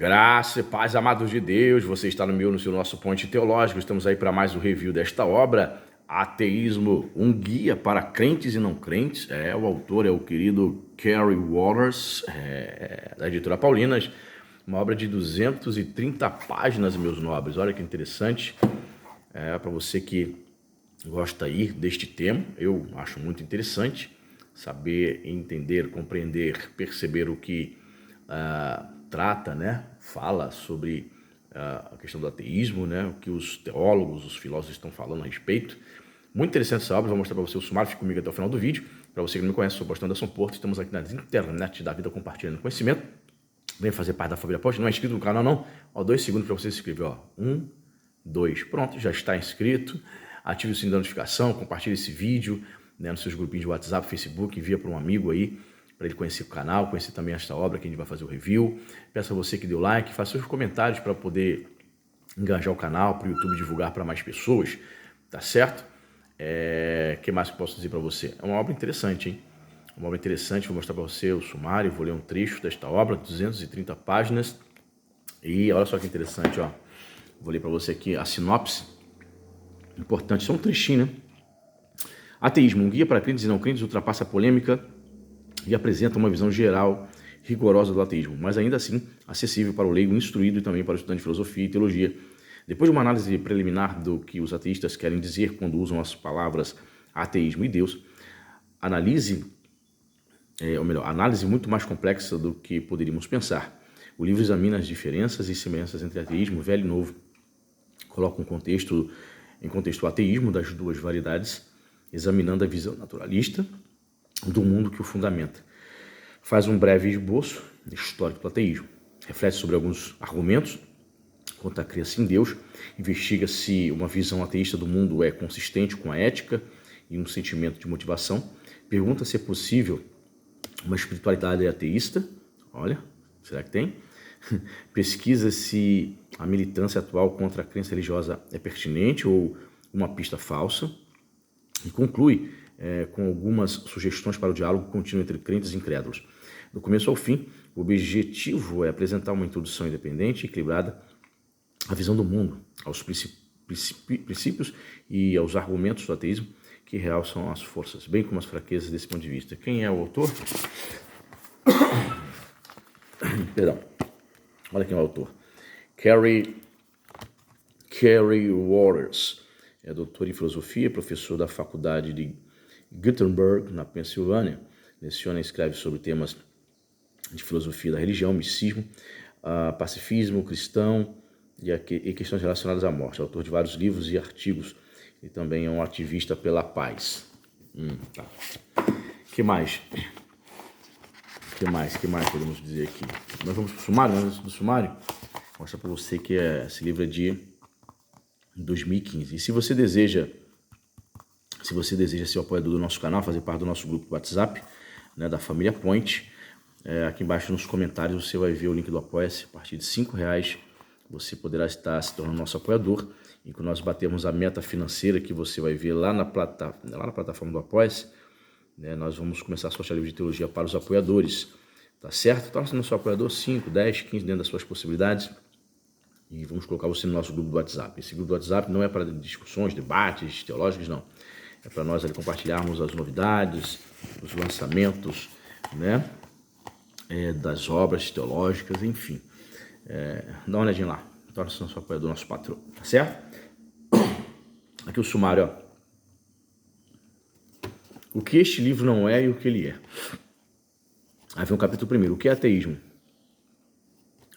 Graça e paz, amados de Deus, você está no seu nosso Ponte Teológico. Estamos aí para mais um review desta obra, Ateísmo, um guia para crentes e não crentes. O autor é o querido Kerry Waters, da editora Paulinas, uma obra de 230 páginas, meus nobres. Olha que interessante, para você que gosta aí deste tema, eu acho muito interessante saber, entender, compreender, perceber o que trata, né? Fala sobre a questão do ateísmo, né? O que os teólogos, os filósofos estão falando a respeito. Muito interessante essa obra, vou mostrar para você o sumário, fique comigo até o final do vídeo. Para você que não me conhece, sou o pastor Anderson Porto, estamos aqui na internet da vida compartilhando conhecimento. Venha fazer parte da família Porto, não é inscrito no canal não? 2 segundos para você se inscrever, 1, 2, pronto, já está inscrito. Ative o sininho da notificação, compartilhe esse vídeo, né, nos seus grupinhos de WhatsApp, Facebook, envia para um amigo aí, para ele conhecer o canal, conhecer também esta obra que a gente vai fazer o review. Peço a você que dê o like, faça seus comentários para poder engajar o canal, para o YouTube divulgar para mais pessoas, tá certo? Que mais que eu posso dizer para você? É uma obra interessante, hein? Uma obra interessante, vou mostrar para você o sumário, vou ler um trecho desta obra, 230 páginas. E olha só que interessante, ó. Vou ler para você aqui a sinopse. Importante, só um trechinho, né? Ateísmo, um guia para crentes e não crentes, ultrapassa a polêmica e apresenta uma visão geral, rigorosa do ateísmo, mas ainda assim acessível para o leigo instruído e também para o estudante de filosofia e teologia. Depois de uma análise preliminar do que os ateístas querem dizer quando usam as palavras ateísmo e Deus, análise muito mais complexa do que poderíamos pensar. O livro examina as diferenças e semelhanças entre ateísmo velho e novo, coloca em contexto o ateísmo das duas variedades, examinando a visão naturalista do mundo que o fundamenta. Faz um breve esboço histórico do ateísmo, reflete sobre alguns argumentos quanto à crença em Deus, investiga se uma visão ateísta do mundo é consistente com a ética e um sentimento de motivação, pergunta se é possível uma espiritualidade ateísta, olha, será que tem? Pesquisa se a militância atual contra a crença religiosa é pertinente ou uma pista falsa, e conclui com algumas sugestões para o diálogo contínuo entre crentes e incrédulos. Do começo ao fim, o objetivo é apresentar uma introdução independente e equilibrada à visão do mundo, aos princípios e aos argumentos do ateísmo que realçam as forças, bem como as fraquezas desse ponto de vista. Quem é o autor? Perdão. Olha quem é o autor. Kerry Waters. É doutor em filosofia, professor da faculdade de Gutenberg, na Pensilvânia. Leciona e escreve sobre temas de filosofia da religião, misticismo, pacifismo cristão e questões relacionadas à morte. É autor de vários livros e artigos e também é um ativista pela paz. Tá. Que mais podemos dizer aqui? Nós vamos para o sumário, mas antes do sumário, vou mostrar para você que esse livro é de 2015. E se você deseja ser apoiador do nosso canal, fazer parte do nosso grupo do WhatsApp, né, da família Point, aqui embaixo nos comentários você vai ver o link do Apoia-se. A partir de R$5 você poderá estar se tornando nosso apoiador. E quando nós batermos a meta financeira que você vai ver lá na plataforma do Apoia-se, né, nós vamos começar a sortear livro de teologia para os apoiadores, tá certo? Torne-se nosso apoiador 5, 10, 15 dentro das suas possibilidades e vamos colocar você no nosso grupo do WhatsApp. Esse grupo do WhatsApp não é para discussões, debates teológicos, não. É para nós ali compartilharmos as novidades, os lançamentos, né, das obras teológicas, enfim. Dá uma olhadinha lá, torne-se nosso apoiador, nosso patrão, tá certo? Aqui o sumário, ó. O que este livro não é e o que ele é. Aí vem o capítulo 1. O que é ateísmo?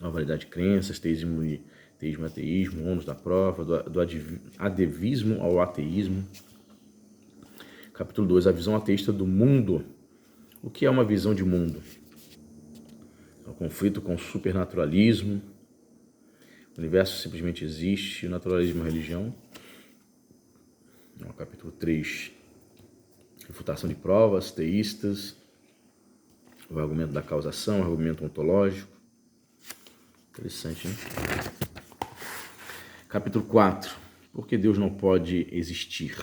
A variedade de crenças, teísmo e ateísmo, ônus da prova, do adevismo ao ateísmo. Capítulo 2. A visão ateísta do mundo. O que é uma visão de mundo? É o conflito com o supernaturalismo. O universo simplesmente existe. O naturalismo é a religião. Capítulo 3. Refutação de provas teístas, o argumento da causação, o argumento ontológico. Interessante, né? Capítulo 4. Por que Deus não pode existir?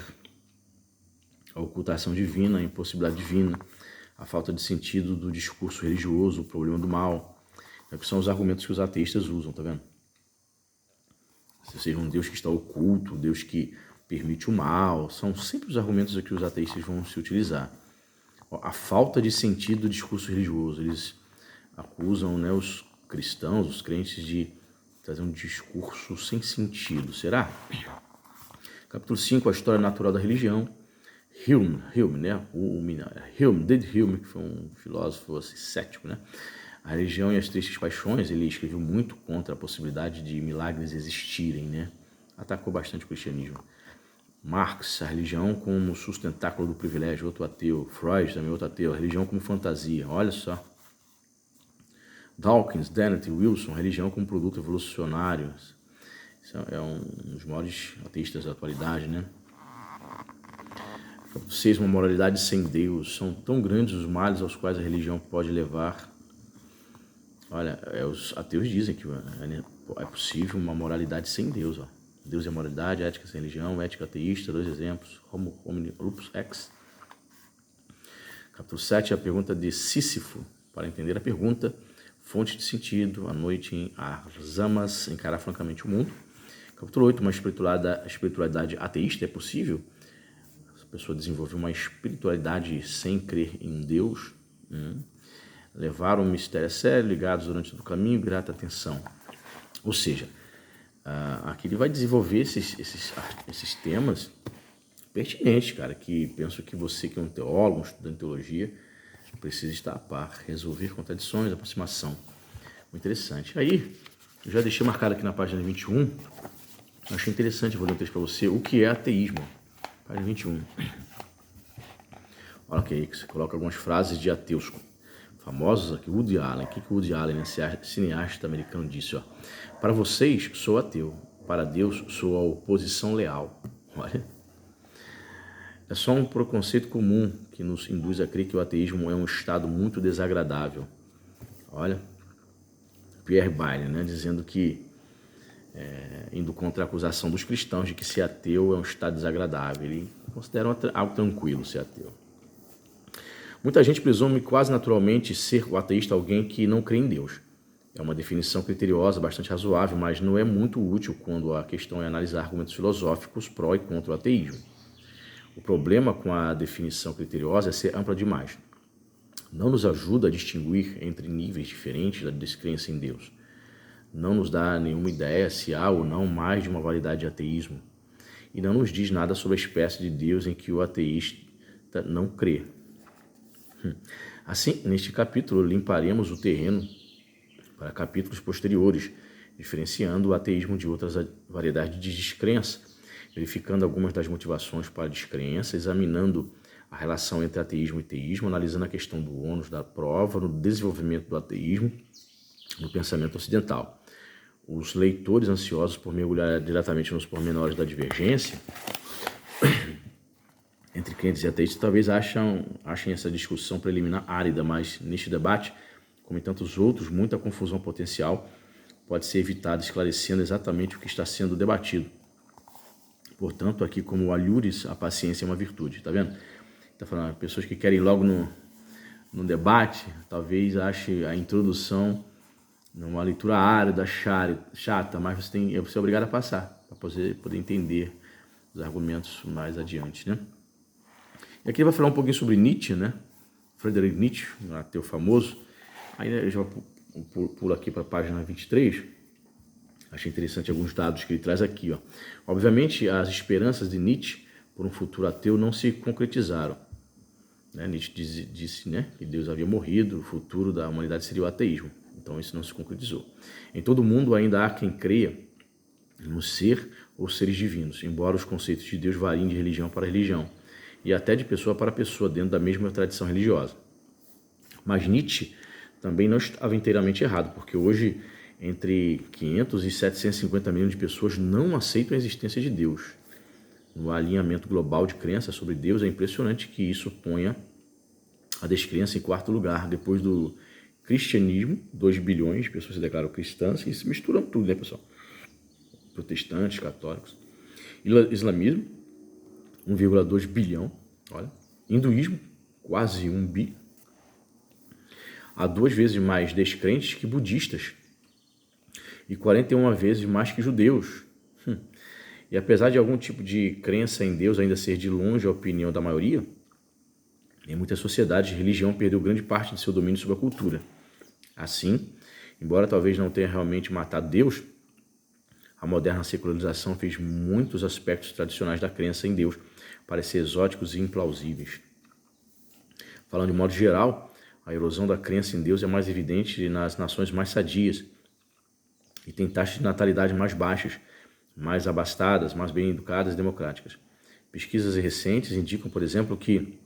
A ocultação divina, a impossibilidade divina, a falta de sentido do discurso religioso, o problema do mal. É que são os argumentos que os ateístas usam, tá vendo? Se seja um Deus que está oculto, Deus que permite o mal, são sempre os argumentos que os ateístas vão se utilizar. A falta de sentido do discurso religioso, eles acusam, né, os cristãos, os crentes de trazer um discurso sem sentido, será? Capítulo 5, a história natural da religião. Hume, né? David Hume, que foi um filósofo assim, cético, né? A religião e as tristes paixões, ele escreveu muito contra a possibilidade de milagres existirem, né? Atacou bastante o cristianismo. Marx, a religião como sustentáculo do privilégio, outro ateu. Freud, também outro ateu. A religião como fantasia, olha só. Dawkins, Dennett e Wilson, religião como produto evolucionário. Isso é um dos maiores ateístas da atualidade, né? 6, uma moralidade sem Deus. São tão grandes os males aos quais a religião pode levar. Olha, os ateus dizem que é possível uma moralidade sem Deus. Ó. Deus é moralidade, ética sem religião, ética ateísta, 2 exemplos. Homo homini lupus ex. Capítulo 7, a pergunta de Sísifo. Para entender a pergunta, fonte de sentido, a noite em Arzamas, encarar francamente o mundo. Capítulo 8, uma espiritualidade ateísta, é possível? A pessoa desenvolver uma espiritualidade sem crer em Deus. Levar um mistério a sério, ligados durante todo o caminho, grata atenção. Ou seja, aqui ele vai desenvolver esses temas pertinentes, cara, que penso que você que é um teólogo, um estudante de teologia, precisa estar a par, resolver contradições, aproximação. Muito interessante. Aí, eu já deixei marcado aqui na página 21, eu achei interessante, vou ler um texto para você, o que é ateísmo. Página 21. Olha que aí, que você coloca algumas frases de ateus famosos aqui. Woody Allen. O que o Woody Allen, cineasta americano, disse? Ó, para vocês, sou ateu. Para Deus, sou a oposição leal. Olha. É só um preconceito comum que nos induz a crer que o ateísmo é um estado muito desagradável. Olha. Pierre Bayle, né, dizendo que, indo contra a acusação dos cristãos de que ser ateu é um estado desagradável. Ele considera algo tranquilo ser ateu. Muita gente presume quase naturalmente ser o ateísta alguém que não crê em Deus. É uma definição criteriosa, bastante razoável, mas não é muito útil quando a questão é analisar argumentos filosóficos pró e contra o ateísmo. O problema com a definição criteriosa é ser ampla demais. Não nos ajuda a distinguir entre níveis diferentes da descrença em Deus. Não nos dá nenhuma ideia se há ou não mais de uma variedade de ateísmo. E não nos diz nada sobre a espécie de Deus em que o ateísta não crê. Assim, neste capítulo, limparemos o terreno para capítulos posteriores, diferenciando o ateísmo de outras variedades de descrença, verificando algumas das motivações para a descrença, examinando a relação entre ateísmo e teísmo, analisando a questão do ônus da prova no desenvolvimento do ateísmo no pensamento ocidental. Os leitores ansiosos por mergulhar diretamente nos pormenores da divergência entre crentes e ateístas talvez achem essa discussão preliminar árida, mas neste debate, como em tantos outros, muita confusão potencial pode ser evitada esclarecendo exatamente o que está sendo debatido. Portanto, aqui como alhures, a paciência é uma virtude, tá vendo? Está falando, pessoas que querem ir logo no debate, talvez achem a introdução numa leitura árida, chata, mas você é obrigado a passar, para poder entender os argumentos mais adiante, né? E aqui ele vai falar um pouquinho sobre Nietzsche, né? Friedrich Nietzsche, um ateu famoso. Aí eu já pulo aqui para a página 23. Achei interessante alguns dados que ele traz aqui, ó. Obviamente, as esperanças de Nietzsche por um futuro ateu não se concretizaram. Nietzsche disse, né, que Deus havia morrido, o futuro da humanidade seria o ateísmo. Então isso não se concretizou. Em todo o mundo ainda há quem creia no ser ou seres divinos, embora os conceitos de Deus variem de religião para religião e até de pessoa para pessoa dentro da mesma tradição religiosa. Mas Nietzsche também não estava inteiramente errado, porque hoje entre 500 e 750 milhões de pessoas não aceitam a existência de Deus. No alinhamento global de crenças sobre Deus, é impressionante que isso ponha a descrença em quarto lugar, depois do cristianismo, 2 bilhões de pessoas se declaram cristãs, e se misturam tudo, né, pessoal? Protestantes, católicos. Islamismo, 1,2 bilhão, olha. Hinduísmo, quase 1 bi. há 2 vezes mais descrentes que budistas e 41 vezes mais que judeus. E apesar de algum tipo de crença em Deus ainda ser de longe a opinião da maioria, em muitas sociedades, a religião perdeu grande parte de seu domínio sobre a cultura. Assim, embora talvez não tenha realmente matado Deus, a moderna secularização fez muitos aspectos tradicionais da crença em Deus parecer exóticos e implausíveis. Falando de modo geral, a erosão da crença em Deus é mais evidente nas nações mais sadias e tem taxas de natalidade mais baixas, mais abastadas, mais bem educadas e democráticas. Pesquisas recentes indicam, por exemplo, que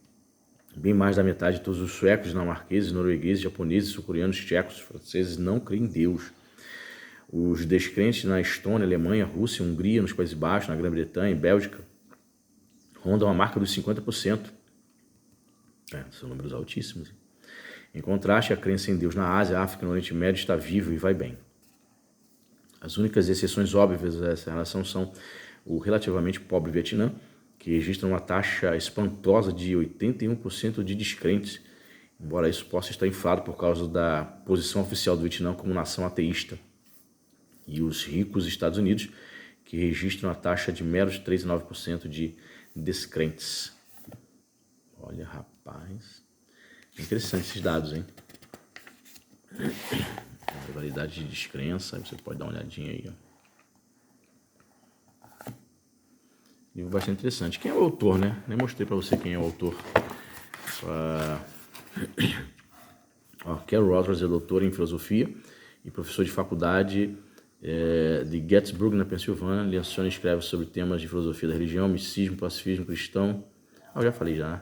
bem mais da metade de todos os suecos, dinamarqueses, noruegueses, japoneses, sul-coreanos, tchecos, franceses não creem em Deus. Os descrentes na Estônia, Alemanha, Rússia, Hungria, nos Países Baixos, na Grã-Bretanha e Bélgica rondam a marca dos 50%. São números altíssimos. Em contraste, a crença em Deus na Ásia, África e no Oriente Médio está viva e vai bem. As únicas exceções óbvias a essa relação são o relativamente pobre Vietnã, que registra uma taxa espantosa de 81% de descrentes, embora isso possa estar inflado por causa da posição oficial do Vietnã como nação ateísta, e os ricos Estados Unidos, que registram a taxa de meros 3,9% de descrentes. Olha, rapaz, interessante esses dados, hein? A rivalidade de descrença, você pode dar uma olhadinha aí, ó. Livro bastante interessante. Quem é o autor, né? Nem mostrei para você quem é o autor. Carol Rogers é doutor em filosofia e professor de faculdade de Gettysburg, na Pensilvânia. Leciona e escreve sobre temas de filosofia da religião, misticismo, pacifismo cristão. Eu já falei já, né?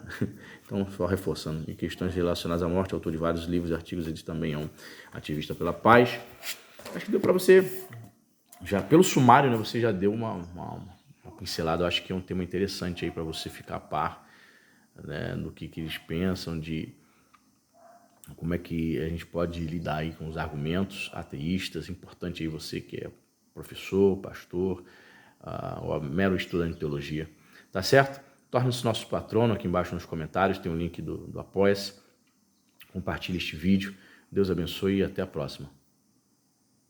Então, só reforçando. E questões relacionadas à morte, autor de vários livros e artigos. Ele também é um ativista pela paz. Acho que deu para você, já pelo sumário, né? Você já deu uma pincelada. Eu acho que é um tema interessante aí para você ficar a par, né, do que eles pensam, de como é que a gente pode lidar aí com os argumentos ateístas. Importante aí você que é professor, pastor, ou mero estudante de teologia. Tá certo? Torne-se nosso patrono aqui embaixo nos comentários. Tem o link do Apoia-se. Compartilhe este vídeo. Deus abençoe e até a próxima.